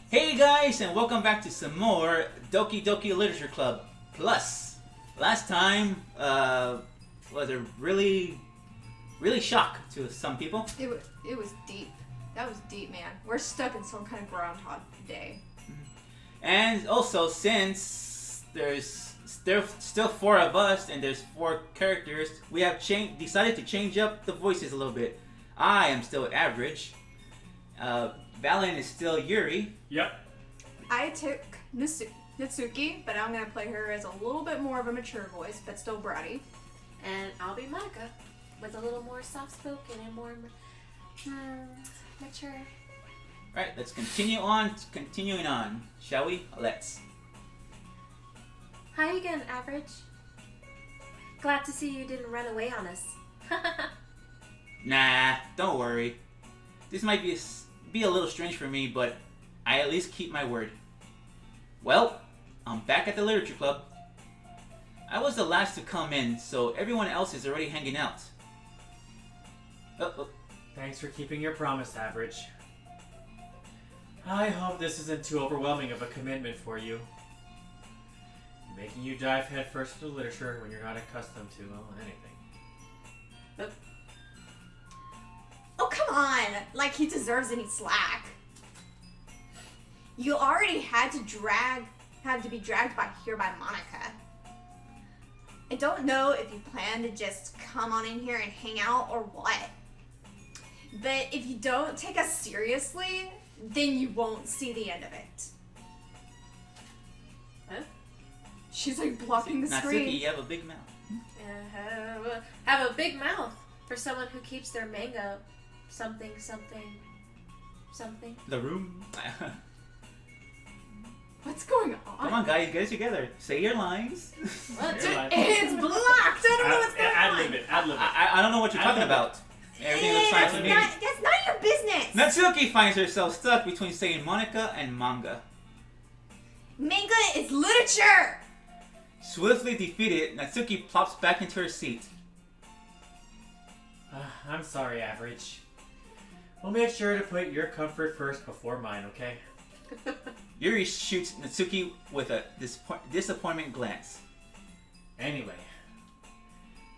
Hey guys, and welcome back to some more Doki Doki Literature Club Plus. Last time was a really shock to some people. It was deep. That was deep, man. We're stuck in some kind of Groundhog Day. And also, since there's still four of us and there's four characters, we have decided to change up the voices a little bit. I am still average. Valen is still Yuri. Yep. I took Natsuki, but I'm gonna play her as a little bit more of a mature voice, but still bratty. And I'll be Monica, with a little more soft-spoken and more mature. Right, let's continuing on, shall we? Let's. Hi again, Average. Glad to see you didn't run away on us. Nah, don't worry. This might be a little strange for me, but I at least keep my word. Well, I'm back at the Literature Club. I was the last to come in, so everyone else is already hanging out. Thanks for keeping your promise, Average. I hope this isn't too overwhelming of a commitment for you. Making you dive headfirst into literature when you're not accustomed to, well, anything. Oh, come on! Like he deserves any slack. You already had to be dragged here by Monica. I don't know if you plan to just come on in here and hang out or what. But if you don't take us seriously, then you won't see the end of it. Huh? She's like blocking the Natsuki, screen. you have a big mouth. Have a big mouth for someone who keeps their manga something. The room. What's going on? Come on, guys, get it together. Say your lines. What? Your line. It's blocked! I don't know what's going on. Ad-lib it. I don't know what you're talking about. Everything looks fine to me. That's not your business! Natsuki finds herself stuck between saying Monica and manga. Manga is literature! Swiftly defeated, Natsuki plops back into her seat. I'm sorry, Average. We'll make sure to put your comfort first before mine, okay? Yuri shoots Natsuki with a disappointment glance. Anyway,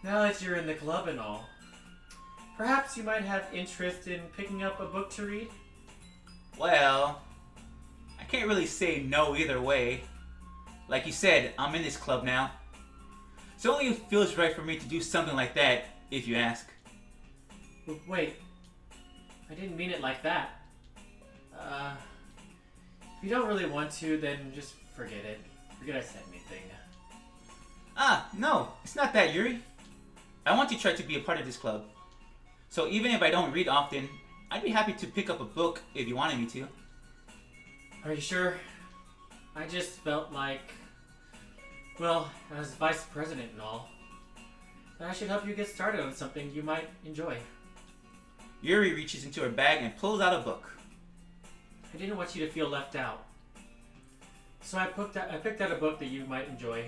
now that you're in the club and all, perhaps you might have interest in picking up a book to read? Well, I can't really say no either way. Like you said, I'm in this club now. So it only feels right for me to do something like that, if you ask. Wait, I didn't mean it like that. If you don't really want to, then just forget it. Forget I said anything. No, it's not that, Yuri. I want to try to be a part of this club. So even if I don't read often, I'd be happy to pick up a book if you wanted me to. Are you sure? I just felt like, well, as vice president and all, that I should help you get started on something you might enjoy. Yuri reaches into her bag and pulls out a book. I didn't want you to feel left out. So I picked out a book that you might enjoy.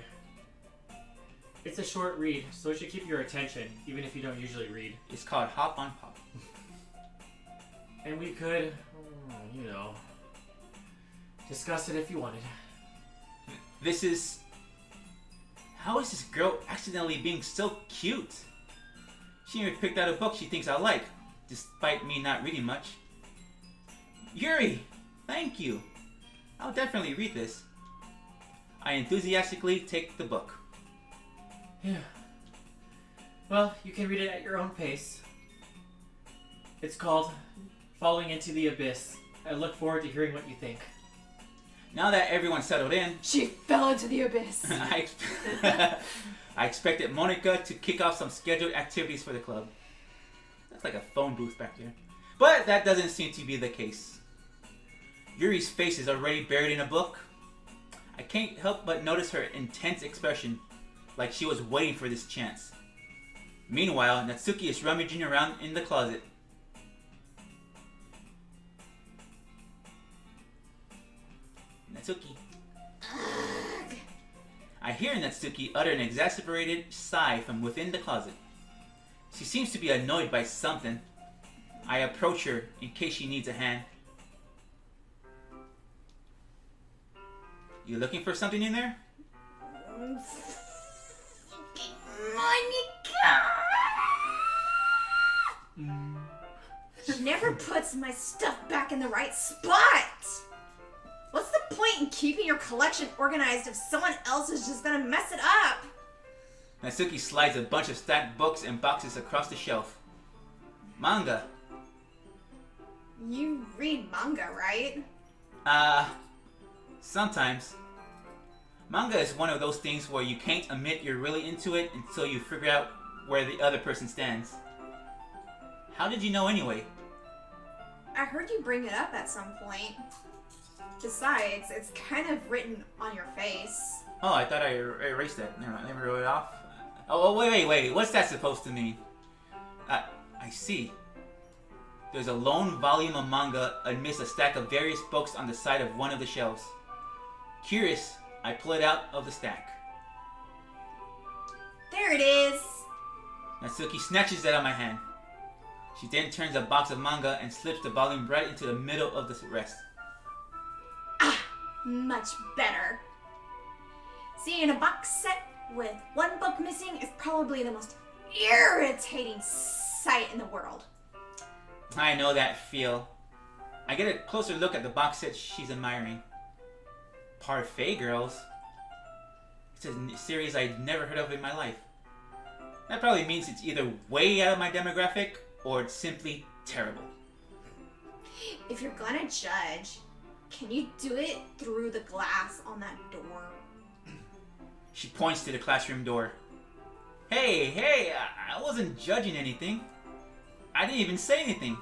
It's a short read, so it should keep your attention, even if you don't usually read. It's called Hop on Pop. And we could, discuss it if you wanted. How is this girl accidentally being so cute? She even picked out a book she thinks I like, despite me not reading much. Yuri, thank you. I'll definitely read this. I enthusiastically take the book. Yeah. Well, you can read it at your own pace. It's called Falling into the Abyss. I look forward to hearing what you think. Now that everyone's settled in, She fell into the abyss. I expected Monica to kick off some scheduled activities for the club. That's like a phone booth back there. But that doesn't seem to be the case. Yuri's face is already buried in a book. I can't help but notice her intense expression, like she was waiting for this chance. Meanwhile, Natsuki is rummaging around in the closet. Natsuki. I hear Natsuki utter an exasperated sigh from within the closet. She seems to be annoyed by something. I approach her in case she needs a hand. You looking for something in there? Monica! She never puts my stuff back in the right spot! What's the point in keeping your collection organized if someone else is just gonna mess it up? Natsuki slides a bunch of stacked books and boxes across the shelf. Manga. You read manga, right? Sometimes. Manga is one of those things where you can't admit you're really into it until you figure out where the other person stands. How did you know anyway? I heard you bring it up at some point. Besides, it's kind of written on your face. Oh, I thought I erased that. Never mind, let me roll it off. Oh, wait. What's that supposed to mean? I see. There's a lone volume of manga amidst a stack of various books on the side of one of the shelves. Curious, I pull it out of the stack. There it is! Natsuki snatches it out of my hand. She then turns a box of manga and slips the volume right into the middle of the rest. Ah, much better. Seeing a box set with one book missing is probably the most irritating sight in the world. I know that feel. I get a closer look at the box set she's admiring. Parfait Girls? It's a series I'd never heard of in my life. That probably means it's either way out of my demographic or it's simply terrible. If you're gonna judge, can you do it through the glass on that door? She points to the classroom door. Hey, I wasn't judging anything. I didn't even say anything.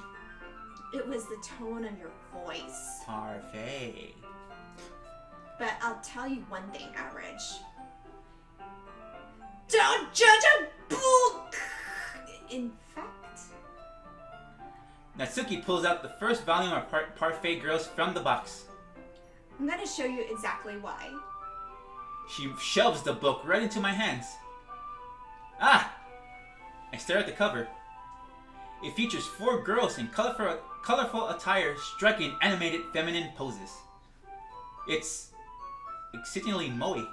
It was the tone of your voice. Parfait. But I'll tell you one thing, Average. Don't judge a book! In fact... Natsuki pulls out the first volume of Parfait Girls from the box. I'm gonna show you exactly why. She shoves the book right into my hands. Ah! I stare at the cover. It features 4 girls in colorful attire striking animated feminine poses. It's exceedingly moe.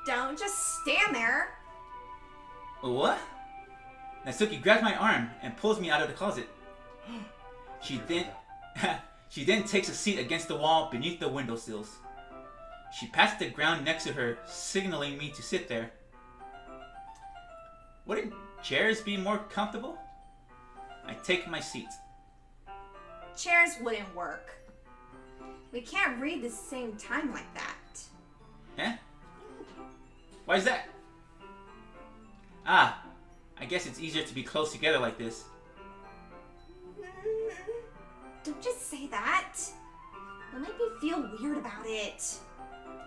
Don't just stand there. What? Natsuki grabs my arm and pulls me out of the closet. She then takes a seat against the wall beneath the windowsills. She pats the ground next to her, signaling me to sit there. Wouldn't chairs be more comfortable? I take my seat. Chairs wouldn't work. We can't read at the same time like that. Huh? Why is that? Ah, I guess it's easier to be close together like this. Don't just say that. It'll make me feel weird about it.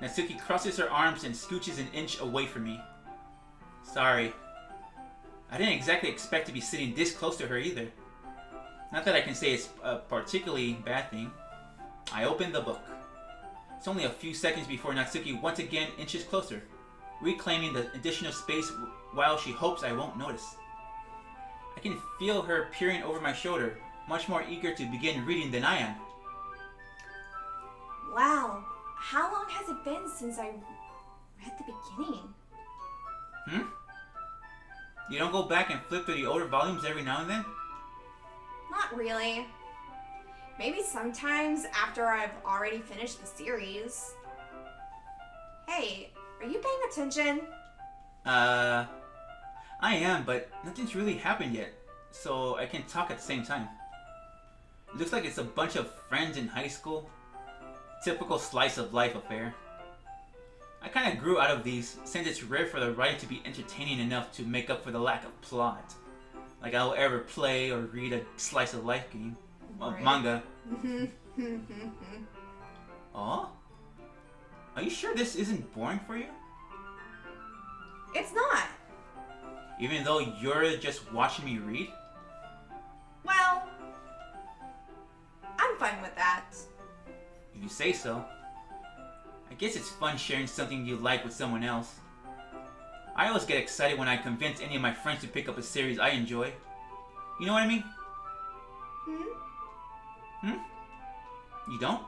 Natsuki crosses her arms and scooches an inch away from me. Sorry. I didn't exactly expect to be sitting this close to her either. Not that I can say it's a particularly bad thing. I open the book. It's only a few seconds before Natsuki once again inches closer, reclaiming the additional space while she hopes I won't notice. I can feel her peering over my shoulder, much more eager to begin reading than I am. Wow, how long has it been since I read the beginning? You don't go back and flip through the older volumes every now and then? Not really. Maybe sometimes after I've already finished the series. Hey, are you paying attention? I am, but nothing's really happened yet, so I can talk at the same time. It looks like it's a bunch of friends in high school. Typical slice of life affair. I kind of grew out of these since it's rare for the writing to be entertaining enough to make up for the lack of plot. Like I'll ever play or read a slice of life game. Well, manga. Oh? Are you sure this isn't boring for you? It's not. Even though you're just watching me read? Well, I'm fine with that. If you say so. I guess it's fun sharing something you like with someone else. I always get excited when I convince any of my friends to pick up a series I enjoy. You know what I mean? You don't?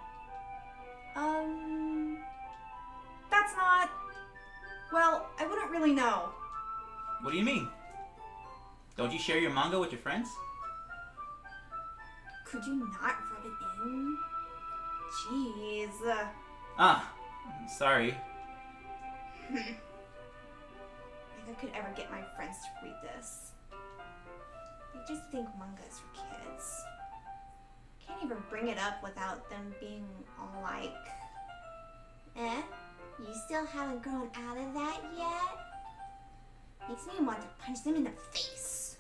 What do you mean? Don't you share your manga with your friends? Could you not rub it in? Jeez. Ah, sorry. If I could ever get my friends to read this. They just think manga is for kids. Can't even bring it up without them being all like, you still haven't grown out of that yet? Makes me want to punch them in the face.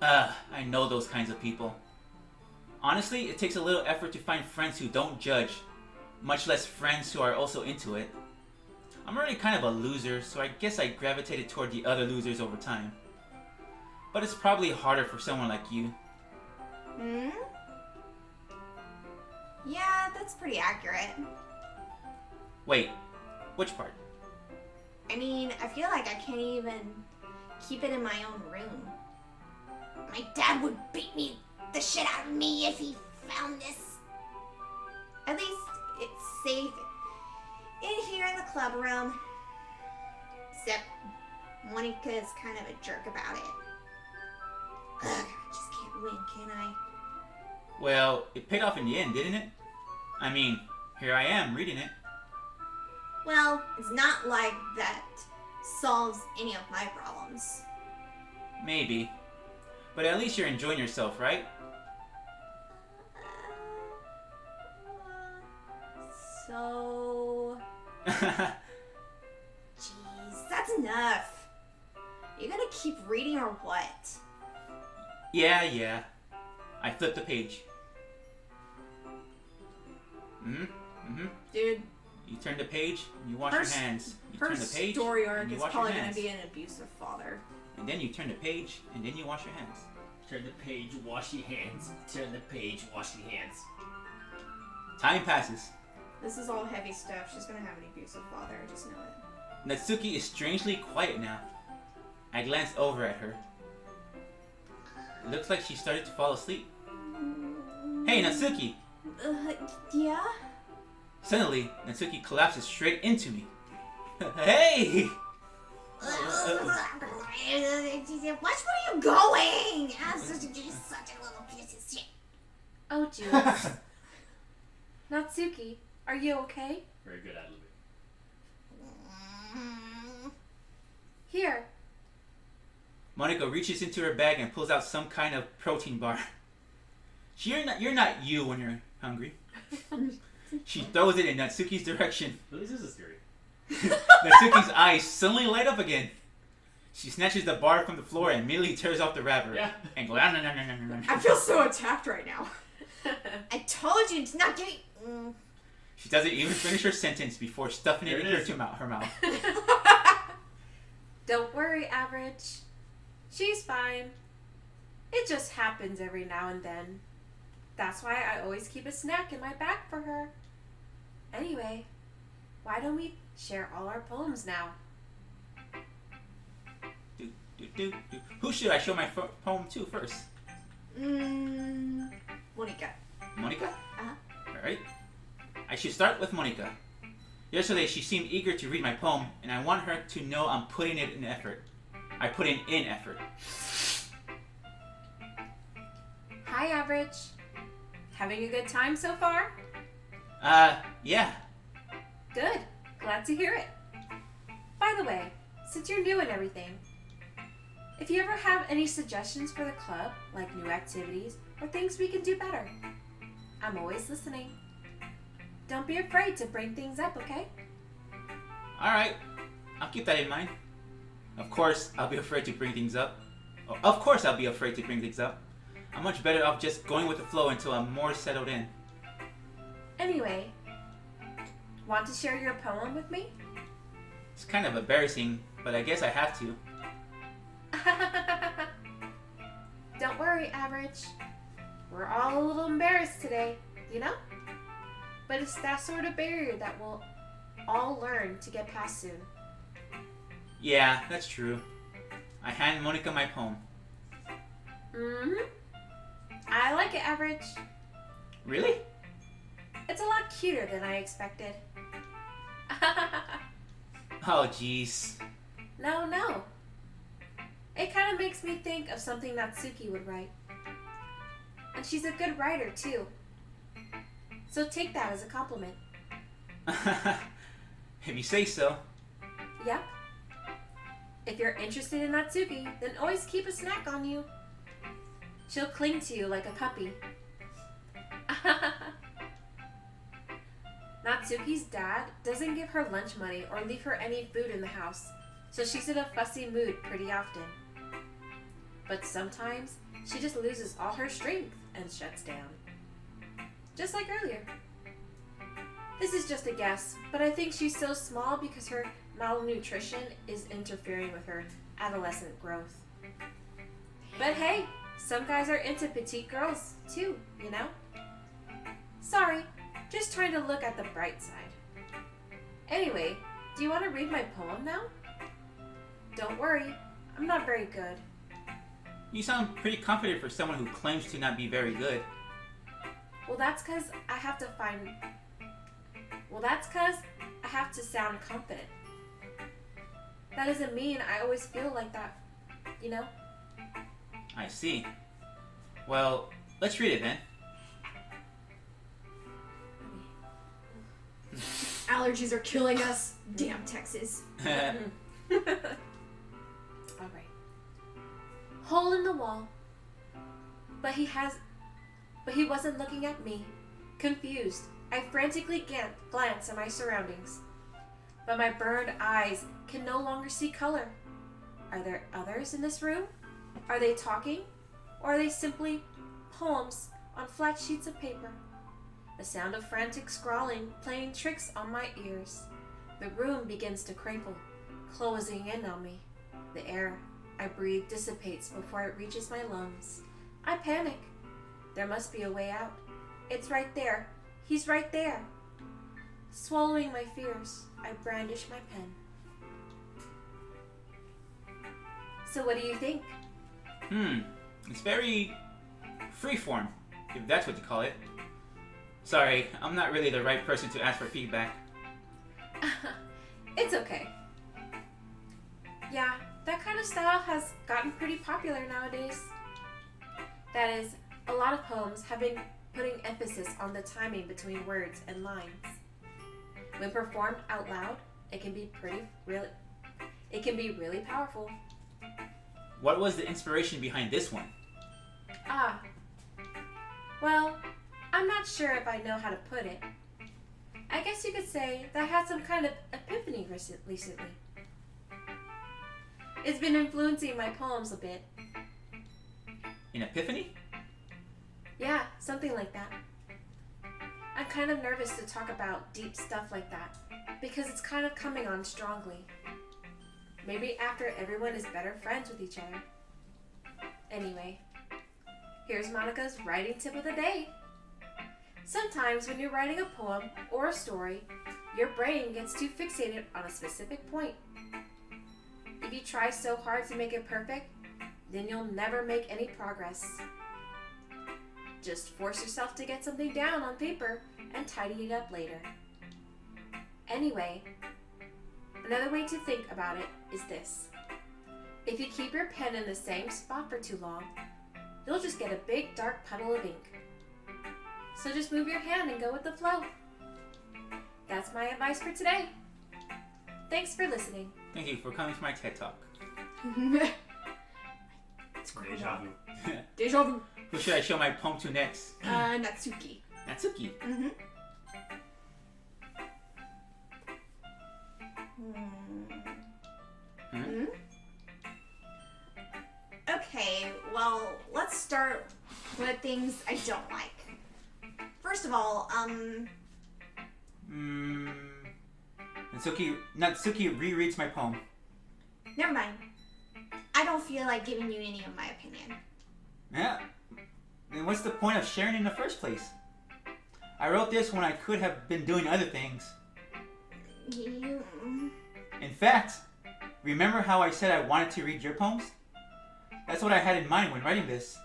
I know those kinds of people. Honestly, it takes a little effort to find friends who don't judge, much less friends who are also into it. I'm already kind of a loser, so I guess I gravitated toward the other losers over time. But it's probably harder for someone like you. Hmm? Yeah, that's pretty accurate. Wait, which part? I mean, I feel like I can't even keep it in my own room. My dad would beat the shit out of me if he found this. At least it's safe in here in the club room. Except Monica is kind of a jerk about it. Ugh, I just can't win, can I? Well, it paid off in the end, didn't it? I mean, here I am reading it. Well, it's not like that solves any of my problems. Maybe. But at least you're enjoying yourself, right? So... Jeez, that's enough. You gonna keep reading or what? Yeah. I flipped the page. Dude, You turn the page, and you wash your hands. You her turn the page, story and arc you is wash probably your gonna hands. be an abusive father. And then you turn the page, and then you wash your hands. Turn the page, wash your hands. Turn the page, wash your hands. Time passes. This is all heavy stuff. She's gonna have an abusive father, I just know it. Natsuki is strangely quiet now. I glanced over at her. It looks like she started to fall asleep. Hey, Natsuki! Yeah? Suddenly, Natsuki collapses straight into me. Hey! Watch where you're going! I'm such a little piece of shit. Oh, Jules. Natsuki, are you okay? Very good ad lib. Here. Monica reaches into her bag and pulls out some kind of protein bar. You're not you when you're hungry. She throws it in Natsuki's direction. At least this is scary. Natsuki's eyes suddenly light up again. She snatches the bar from the floor and immediately tears off the wrapper. Yeah. And goes, I feel so attacked right now. I told you to not give me... She doesn't even finish her sentence before stuffing it in her mouth. Don't worry, Average. She's fine. It just happens every now and then. That's why I always keep a snack in my bag for her. Anyway, why don't we share all our poems now? Who should I show my poem to first? Monica. Monica? Uh-huh. Alright. I should start with Monica. Yesterday she seemed eager to read my poem, and I want her to know I'm putting it in effort. I put in effort. Hi, Average. Having a good time so far? Yeah. Good. Glad to hear it. By the way, since you're new and everything, if you ever have any suggestions for the club, like new activities or things we can do better, I'm always listening. Don't be afraid to bring things up, okay? Alright. I'll keep that in mind. Of course, I'll be afraid to bring things up. Oh, of course I'll be afraid to bring things up. I'm much better off just going with the flow until I'm more settled in. Anyway, want to share your poem with me? It's kind of embarrassing, but I guess I have to. Don't worry, Average. We're all a little embarrassed today, you know? But it's that sort of barrier that we'll all learn to get past soon. Yeah, that's true. I hand Monica my poem. Mm-hmm. I like it, Average. Really? It's a lot cuter than I expected. Oh, jeez. No. It kind of makes me think of something Natsuki would write. And she's a good writer, too. So take that as a compliment. If you say so. Yep. If you're interested in Natsuki, then always keep a snack on you. She'll cling to you like a puppy. Natsuki's dad doesn't give her lunch money or leave her any food in the house, so she's in a fussy mood pretty often. But sometimes she just loses all her strength and shuts down. Just like earlier. This is just a guess, but I think she's so small because her malnutrition is interfering with her adolescent growth. But hey, some guys are into petite girls too, you know? Sorry, just trying to look at the bright side. Anyway, do you want to read my poem now? Don't worry, I'm not very good. You sound pretty confident for someone who claims to not be very good. Well, that's because I have to sound confident. That doesn't mean I always feel like that, you know? I see. Well, let's read it then. Allergies are killing us. Damn Texas. All right. Hole in the wall. But he wasn't looking at me. Confused, I frantically glance at my surroundings. But my burned eyes can no longer see color. Are there others in this room? Are they talking? Or are they simply poems on flat sheets of paper? The sound of frantic scrawling playing tricks on my ears. The room begins to crinkle, closing in on me. The air I breathe dissipates before it reaches my lungs. I panic. There must be a way out. It's right there. He's right there. Swallowing my fears, I brandish my pen. So what do you think? It's very freeform, if that's what you call it. Sorry, I'm not really the right person to ask for feedback. It's okay. Yeah, that kind of style has gotten pretty popular nowadays. That is, a lot of poems have been putting emphasis on the timing between words and lines. When performed out loud, it can be really powerful. What was the inspiration behind this one? Well, I'm not sure if I know how to put it. I guess you could say that I had some kind of epiphany recently. It's been influencing my poems a bit. An epiphany? Yeah, something like that. I'm kind of nervous to talk about deep stuff like that because it's kind of coming on strongly. Maybe after everyone is better friends with each other. Anyway, here's Monica's writing tip of the day. Sometimes when you're writing a poem or a story, your brain gets too fixated on a specific point. If you try so hard to make it perfect, then you'll never make any progress. Just force yourself to get something down on paper and tidy it up later. Anyway, another way to think about it is this. If you keep your pen in the same spot for too long, you'll just get a big dark puddle of ink. So just move your hand and go with the flow. That's my advice for today. Thanks for listening. Thank you for coming to my TED Talk. It's great. Deja vu. Deja vu. Who should I show my poem to next? Natsuki. Natsuki. Mm-hmm. Hmm? Okay, well, let's start with things I don't like. First of all, Natsuki rereads my poem. never mind. I don't feel like giving you any of my opinion. Yeah. Then what's the point of sharing in the first place? I wrote this when I could have been doing other things. In fact, remember how I said I wanted to read your poems? That's what I had in mind when writing this.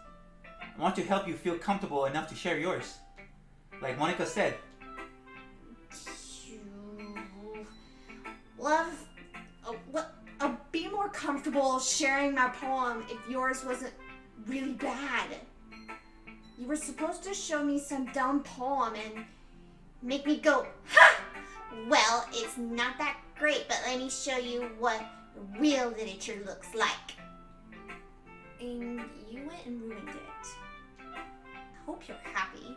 I want to help you feel comfortable enough to share yours. Like Monica said. Love, be more comfortable sharing my poem if yours wasn't really bad. You were supposed to show me some dumb poem and make me go, ha! Well, it's not that great, but let me show you what real literature looks like. And you went and ruined it. I hope you're happy.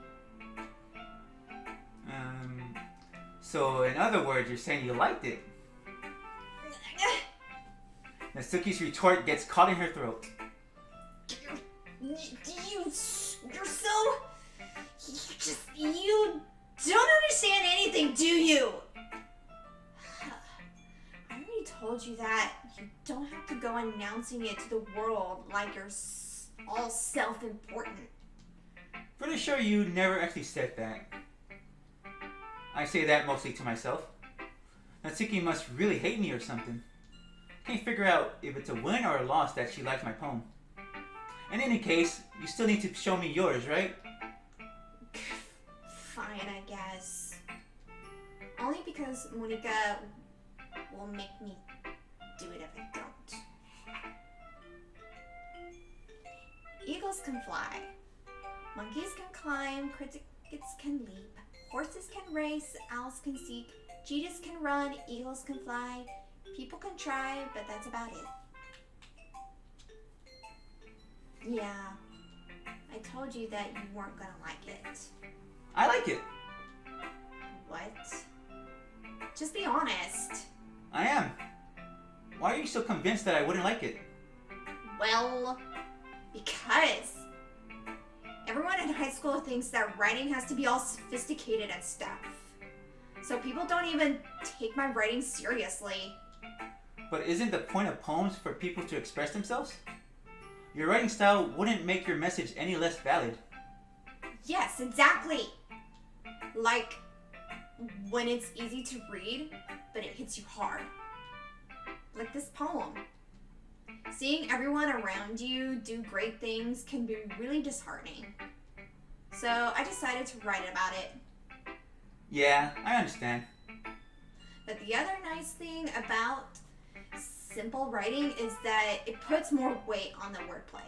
So in other words, you're saying you liked it. Natsuki's retort gets caught in her throat. You're so... You don't understand anything, do you? I already told you that. You don't have to go announcing it to the world like you're all self-important. Pretty sure you never actually said that. I say that mostly to myself. Natsuki must really hate me or something. Can't figure out if it's a win or a loss that she likes my poem. In any case, you still need to show me yours, right? Fine, I guess. Only because Monica will make me do it if I don't. Eagles can fly. Monkeys can climb. Crickets can leap. Horses can race. Owls can seek. Cheetahs can run. Eagles can fly. People can try, but that's about it. Yeah. I told you that you weren't gonna like it. I like it. What? Just be honest. I am. Why are you so convinced that I wouldn't like it? Well, because everyone in high school thinks that writing has to be all sophisticated and stuff. So people don't even take my writing seriously. But isn't the point of poems for people to express themselves? Your writing style wouldn't make your message any less valid. Yes, exactly. Like when it's easy to read, but it hits you hard. Like this poem. Seeing everyone around you do great things can be really disheartening. So I decided to write about it. Yeah, I understand. But the other nice thing about simple writing is that it puts more weight on the wordplay.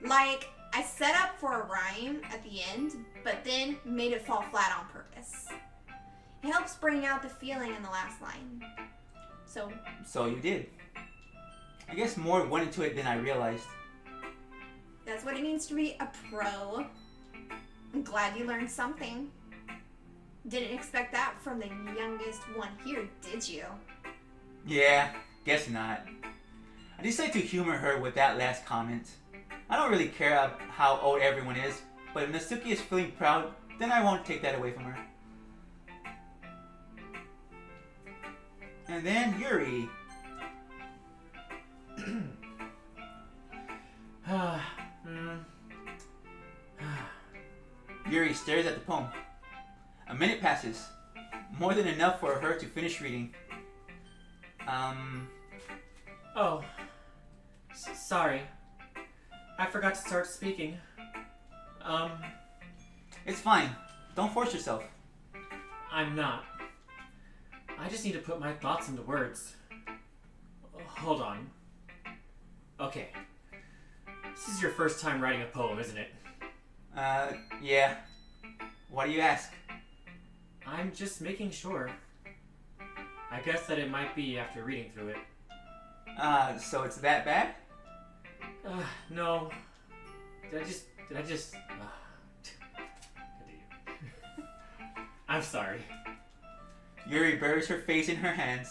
Like, I set up for a rhyme at the end, but then made it fall flat on purpose. It helps bring out the feeling in the last line. So you did. I guess more went into it than I realized. That's what it means to be a pro. I'm glad you learned something. Didn't expect that from the youngest one here, did you? Yeah, guess not. I decided to humor her with that last comment. I don't really care how old everyone is, but if Natsuki is feeling proud, then I won't take that away from her. And then Yuri. Yuri stares at the poem. A minute passes. More than enough for her to finish reading. Oh. Sorry. I forgot to start speaking. It's fine. Don't force yourself. I'm not. I just need to put my thoughts into words. Hold on. Okay. This is your first time writing a poem, isn't it? Yeah. Why do you ask? I'm just making sure. I guess that it might be after reading through it. So it's that bad? No. Did I just... I'm sorry. Yuri buries her face in her hands.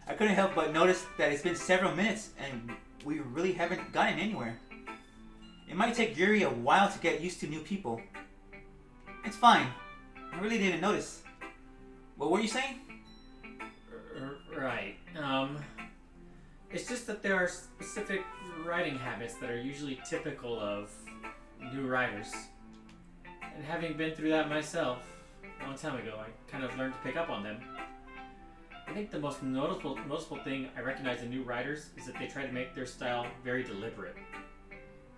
I couldn't help but notice that it's been several minutes and we really haven't gotten anywhere. It might take Yuri a while to get used to new people. It's fine. I really didn't notice. What were you saying? Right. It's just that there are specific writing habits that are usually typical of new writers. And having been through that myself a long time ago, I kind of learned to pick up on them. I think the most noticeable thing I recognize in new writers is that they try to make their style very deliberate.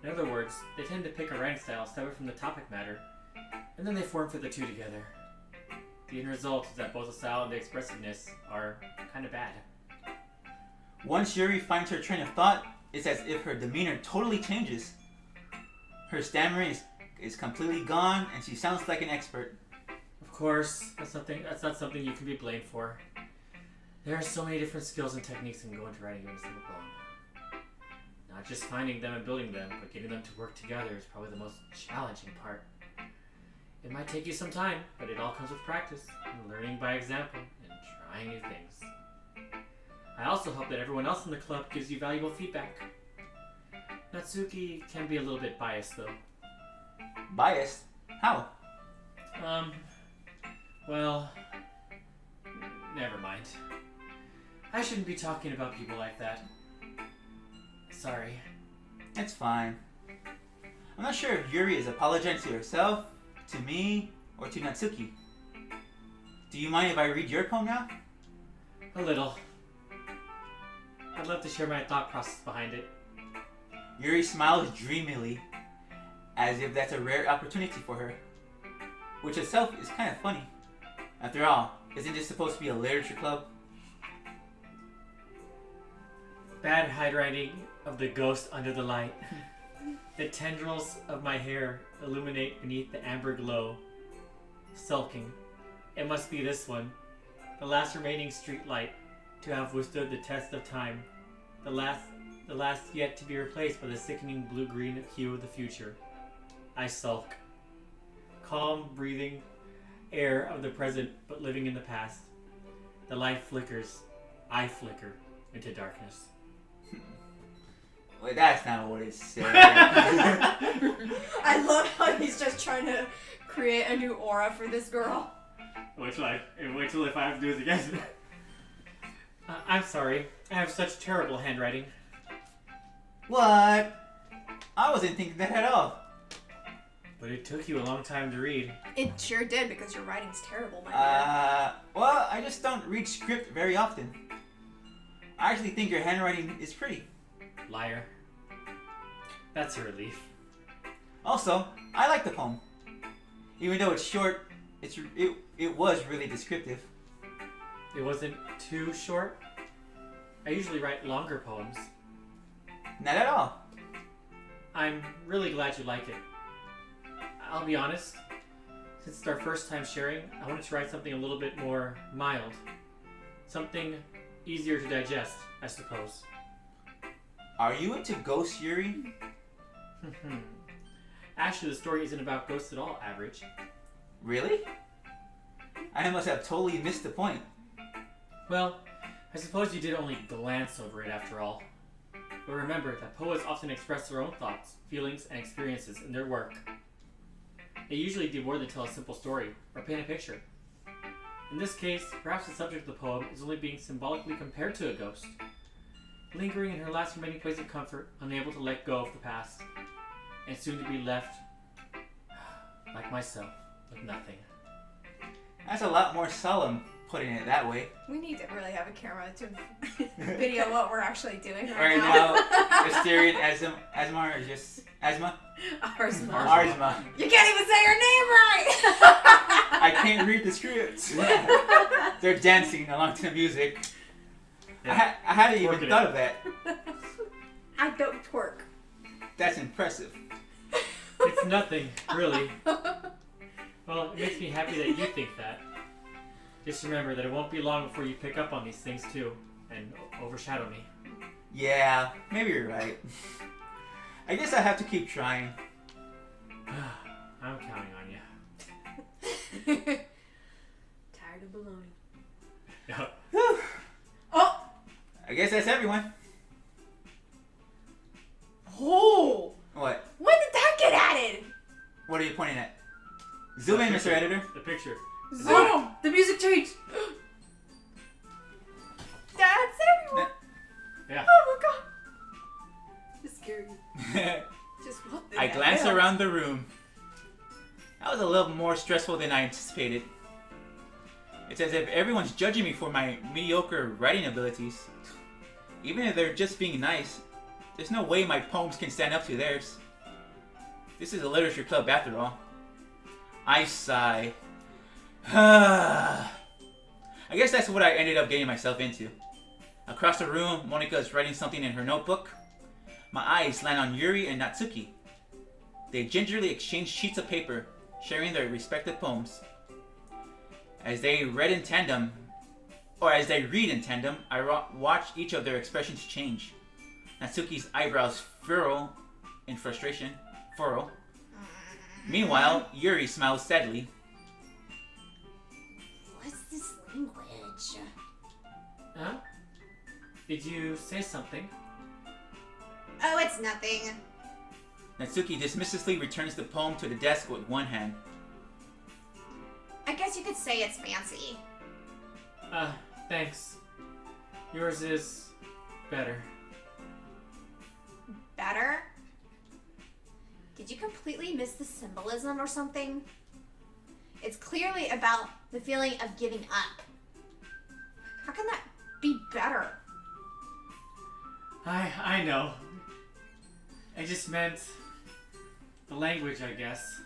In other words, they tend to pick a writing style separate from the topic matter, and then they form for the two together. The end result is that both the style and the expressiveness are kind of bad. Once Yuri finds her train of thought, it's as if her demeanor totally changes. Her stammering is completely gone, and she sounds like an expert. Of course, that's not something you can be blamed for. There are so many different skills and techniques that can go into writing a single poem. Not just finding them and building them, but getting them to work together is probably the most challenging part. It might take you some time, but it all comes with practice and learning by example and trying new things. I also hope that everyone else in the club gives you valuable feedback. Natsuki can be a little bit biased though. Biased? How? Well, never mind. I shouldn't be talking about people like that. Sorry. It's fine. I'm not sure if Yuri is apologizing to herself, to me, or to Natsuki. Do you mind if I read your poem now? A little. I'd love to share my thought process behind it. Yuri smiles dreamily, as if that's a rare opportunity for her. Which itself is kind of funny. After all, isn't this supposed to be a literature club? Bad handwriting of the ghost under the light. The tendrils of my hair illuminate beneath the amber glow. Sulking. It must be this one. The last remaining street light to have withstood the test of time. The last yet to be replaced by the sickening blue-green hue of the future. I sulk. Calm, breathing air of the present, but living in the past. The light flickers. I flicker into darkness. Wait, that's not what it said. I love how he's just trying to create a new aura for this girl. Wait till if I have to do this again. I'm sorry. I have such terrible handwriting. What? I wasn't thinking that at all. But it took you a long time to read. It sure did, because your writing's terrible, my dear. Well, I just don't read script very often. I actually think your handwriting is pretty. Liar. That's a relief. Also, I like the poem. Even though it's short, it was really descriptive. It wasn't too short. I usually write longer poems. Not at all. I'm really glad you like it. I'll be honest, since it's our first time sharing, I wanted to write something a little bit more mild. Something easier to digest, I suppose. Are you into ghosts, Yuri? Actually, the story isn't about ghosts at all, Average. Really? I must have totally missed the point. Well, I suppose you did only glance over it after all. But remember that poets often express their own thoughts, feelings, and experiences in their work. They usually do more than tell a simple story or paint a picture. In this case, perhaps the subject of the poem is only being symbolically compared to a ghost, lingering in her last remaining place of comfort, unable to let go of the past, and soon to be left, like myself, with nothing. That's a lot more solemn, putting it that way. We need to really have a camera to video what we're actually doing Right now, Asterian Asmar is just... Asma? Arsma. Arsma. You can't even say your name right! I can't read the scripts. They're dancing along to the music. Yeah. I hadn't even Twerking thought it. of that. I don't twerk. That's impressive. It's nothing, really. Well, it makes me happy that you think that. Just remember that it won't be long before you pick up on these things too, and overshadow me. Yeah, maybe you're right. I guess I have to keep trying. I'm counting on you. Tired of baloney. Whew. Oh! I guess that's everyone. Oh! What? When did that get added? What are you pointing at? Zoom in, Mr. Editor. The picture. Zoom! The music changed. That's everyone! Yeah. Oh my god! It's scary. Just what the I hell? glanced around the room. That was a little more stressful than I anticipated. It's as if everyone's judging me for my mediocre writing abilities. Even if they're just being nice, there's no way my poems can stand up to theirs. This is a literature club after all. I sigh. I guess that's what I ended up getting myself into. Across the room, Monika is writing something in her notebook. My eyes land on Yuri and Natsuki. They gingerly exchange sheets of paper, sharing their respective poems. As they read in tandem, I watch each of their expressions change. Natsuki's eyebrows furrow in frustration. Meanwhile, Yuri smiles sadly. What's this language? Huh? Did you say something? Oh, it's nothing. Natsuki dismissively returns the poem to the desk with one hand. I guess you could say it's fancy. Thanks. Yours is better. Better? Did you completely miss the symbolism or something? It's clearly about the feeling of giving up. How can that be better? I know. I just meant the language, I guess.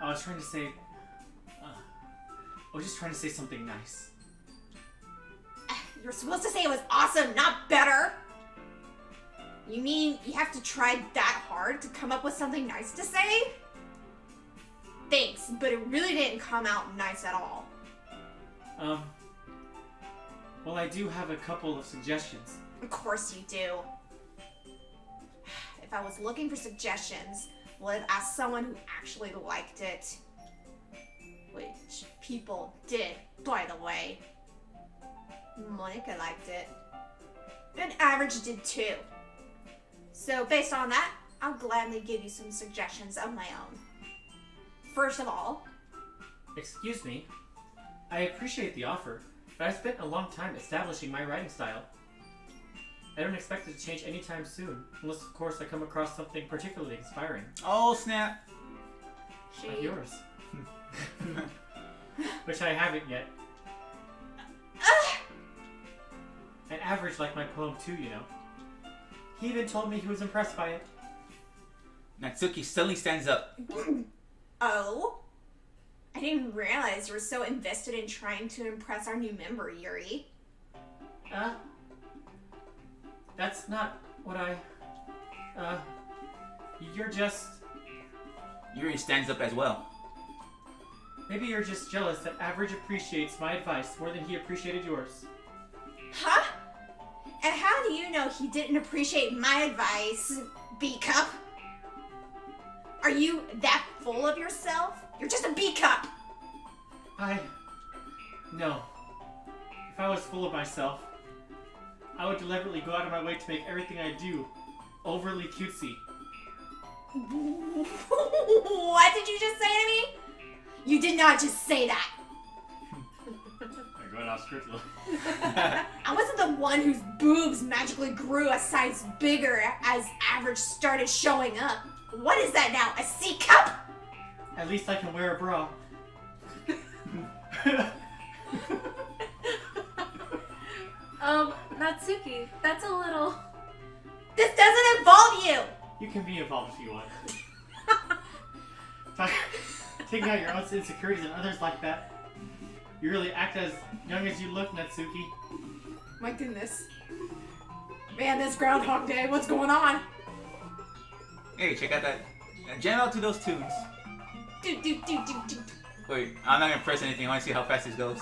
I was trying to say... I was just trying to say something nice. You're supposed to say it was awesome, not better. You mean you have to try that hard to come up with something nice to say? Thanks, but it really didn't come out nice at all. Well, I do have a couple of suggestions. Of course you do. If I was looking for suggestions, well, I'd ask someone who actually liked it. Which people did, by the way. Monika liked it. And Average did too. So based on that, I'll gladly give you some suggestions of my own. First of all... Excuse me. I appreciate the offer, but I've spent a long time establishing my writing style. I don't expect it to change anytime soon, unless of course I come across something particularly inspiring. Oh, snap. Like yours. Which I haven't yet. And Average liked my poem too, you know. He even told me he was impressed by it. Natsuki suddenly stands up. Oh? I didn't realize you were so invested in trying to impress our new member, Yuri. That's not what I... You're just... Yuri stands up as well. Maybe you're just jealous that Average appreciates my advice more than he appreciated yours. Huh? And how do you know he didn't appreciate my advice, B-Cup? Are you that full of yourself? You're just a B-Cup! No. If I was full of myself, I would deliberately go out of my way to make everything I do overly cutesy. What did you just say to me? You did not just say that. I'm going off script. I wasn't the one whose boobs magically grew a size bigger as Average started showing up. What is that now? A C-cup? At least I can wear a bra. Natsuki, that's a little... This doesn't involve you! You can be involved if you want. Taking out your own insecurities and others like that. You really act as young as you look, Natsuki. My goodness. Man, this Groundhog Day, what's going on? Hey, check out that. Jam out to those tunes. Do, do, do, do, do. Wait, I'm not gonna press anything. I wanna see how fast this goes.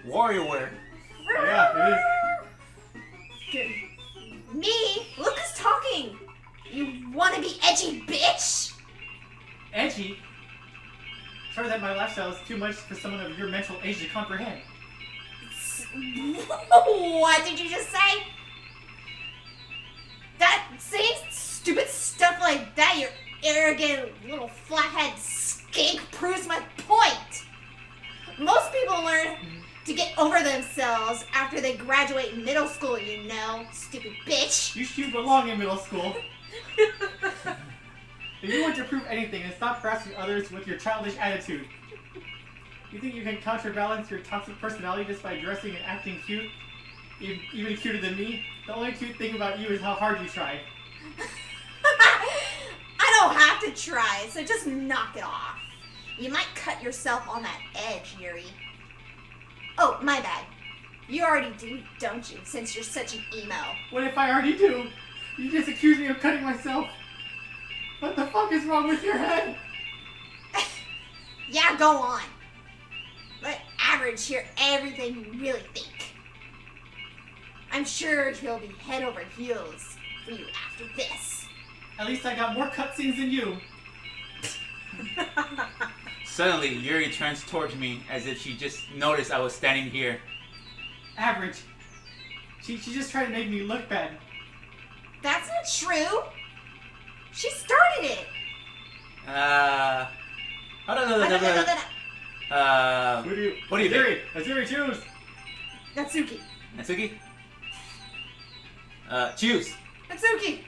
Warrior wear. Oh, yeah, it is. Me? Look who's talking! You wanna be edgy, bitch? Edgy? Sorry that my lifestyle is too much for someone of your mental age to comprehend. What did you just say? That saying stupid stuff like that, you arrogant little flathead skink, proves my point. Most people learn to get over themselves after they graduate middle school, you know, stupid bitch. You should belong in middle school. If you want to prove anything, then stop harassing others with your childish attitude. You think you can counterbalance your toxic personality just by dressing and acting cute? Even cuter than me? The only cute thing about you is how hard you try. I don't have to try, so just knock it off. You might cut yourself on that edge, Yuri. Oh, my bad. You already do, don't you? Since you're such an emo. What if I already do? You just accused me of cutting myself. What the fuck is wrong with your head? Yeah, go on. Let Average hear everything you really think. I'm sure he'll be head over heels for you after this. At least I got more cutscenes than you. Suddenly, Yuri turns towards me as if she just noticed I was standing here. Average. She just tried to make me look bad. That's not true. She started it. What do you think? Azuri, choose. Natsuki. Natsuki? Choose. Natsuki.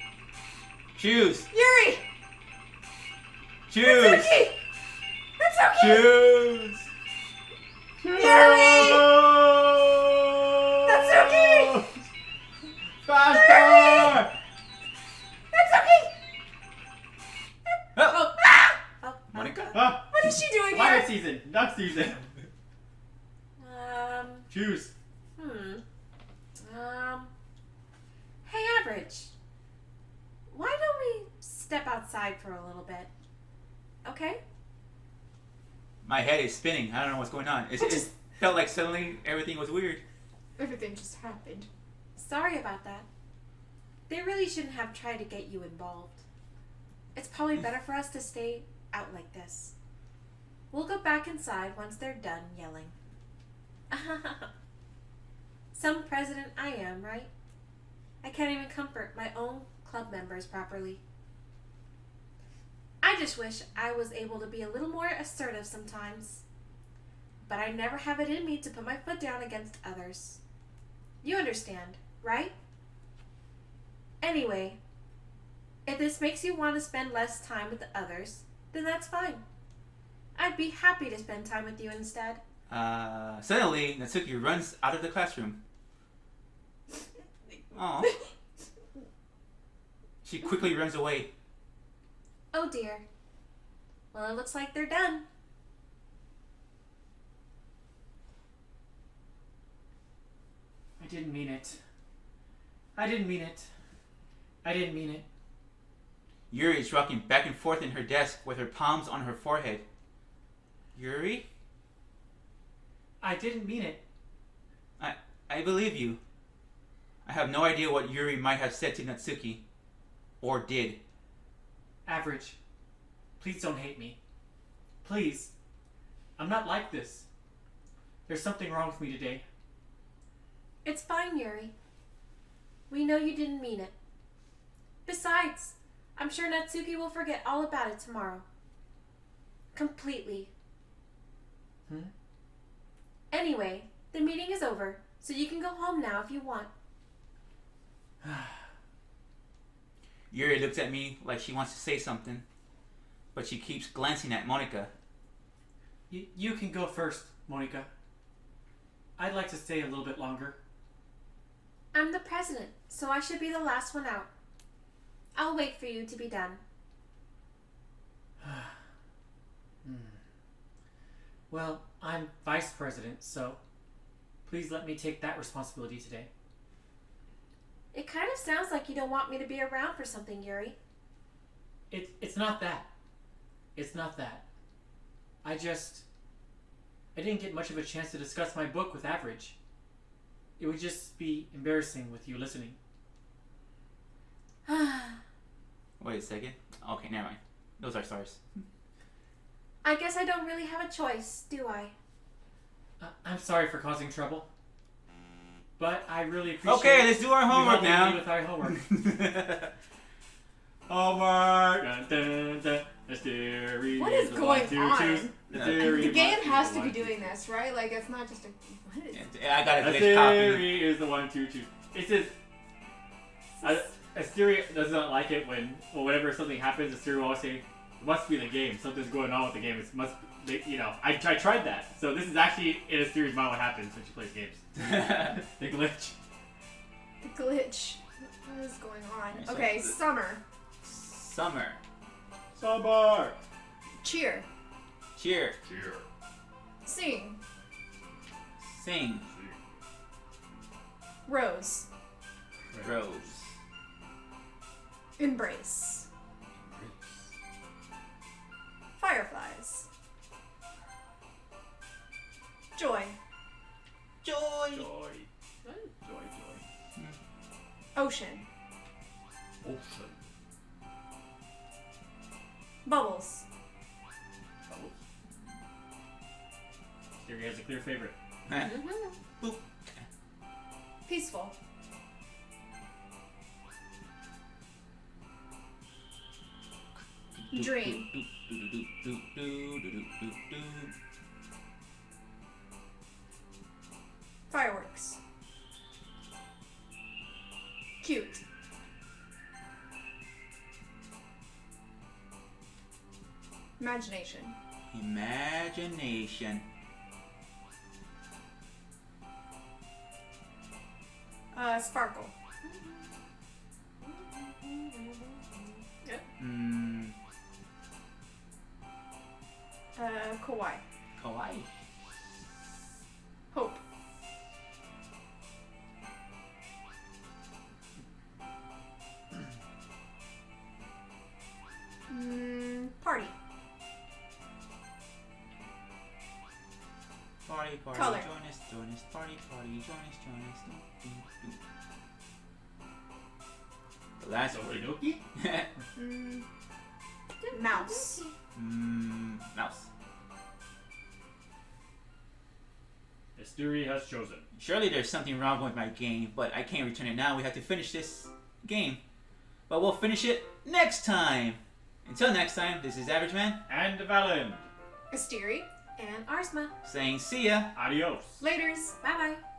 Choose. Yuri. Choose. Natsuki. Natsuki. Choose. Yuri. Natsuki. Faster! Natsuki. Oh. Ah! Monica? What is she doing Fire here? season, duck season. Choose. Hey, Average. Why don't we step outside for a little bit? Okay? My head is spinning. I don't know what's going on. It felt like suddenly everything was weird. Everything just happened. Sorry about that. They really shouldn't have tried to get you involved. It's probably better for us to stay out like this. We'll go back inside once they're done yelling. Some president I am, right? I can't even comfort my own club members properly. I just wish I was able to be a little more assertive sometimes. But I never have it in me to put my foot down against others. You understand, right? Anyway, if this makes you want to spend less time with the others, then that's fine. I'd be happy to spend time with you instead. Suddenly, Natsuki runs out of the classroom. Aw. She quickly runs away. Oh dear. Well, it looks like they're done. I didn't mean it. I didn't mean it. I didn't mean it. Yuri is rocking back and forth in her desk with her palms on her forehead. Yuri? I didn't mean it. I believe you. I have no idea what Yuri might have said to Natsuki. Or did. Average. Please don't hate me. Please. I'm not like this. There's something wrong with me today. It's fine, Yuri. We know you didn't mean it. Besides, I'm sure Natsuki will forget all about it tomorrow. Completely. Anyway, the meeting is over, so you can go home now if you want. Yuri looks at me like she wants to say something, but she keeps glancing at Monica. You can go first, Monica. I'd like to stay a little bit longer. I'm the president, so I should be the last one out. I'll wait for you to be done. Well, I'm vice president, so please let me take that responsibility today. It kind of sounds like you don't want me to be around for something, Yuri. It's not that. It's not that. I didn't get much of a chance to discuss my book with Average. It would just be embarrassing with you listening. Wait a second. Okay, never mind. Those are stars. I guess I don't really have a choice, do I? I'm sorry for causing trouble. But I really appreciate Okay, let's do our homework you helping now. me with our homework. Homework. Dun, dun, dun. What is going on? The The game has to be doing this, right? Like, it's not just a... What is I got a glitch copy. Asteri is the 1, 2, 2. It says... Asteri does not like it when... Well, whenever something happens, Asteri will always say, it must be the game. Something's going on with the game. It must... You know, I tried that. So this is actually in Asteri's mind what happens when she plays games. The glitch. The glitch. What is going on? So Okay, the- summer. Summer. Summer. Cheer. Cheer. Sing. Sing. Rose. Rose. Embrace. Fireflies. Joy. Joy. Joy. Joy. Ocean. Ocean. Bubbles. Bubbles. Theory has a clear favorite. Boop. Peaceful. Dream. Fireworks. Cute. Imagination. Imagination. Sparkle. Kawaii. Kawaii. Hope. Party. Party, party, Color. join us, party, party, join us. The last Doki word. Doki? Mouse. Mouse. Asturi has chosen. Surely there's something wrong with my game, but I can't return it now. We have to finish this game. But we'll finish it next time. Until next time, this is Average Man And Valen. Asteri. And Arsma. saying see ya. Adios. Laters. Bye bye.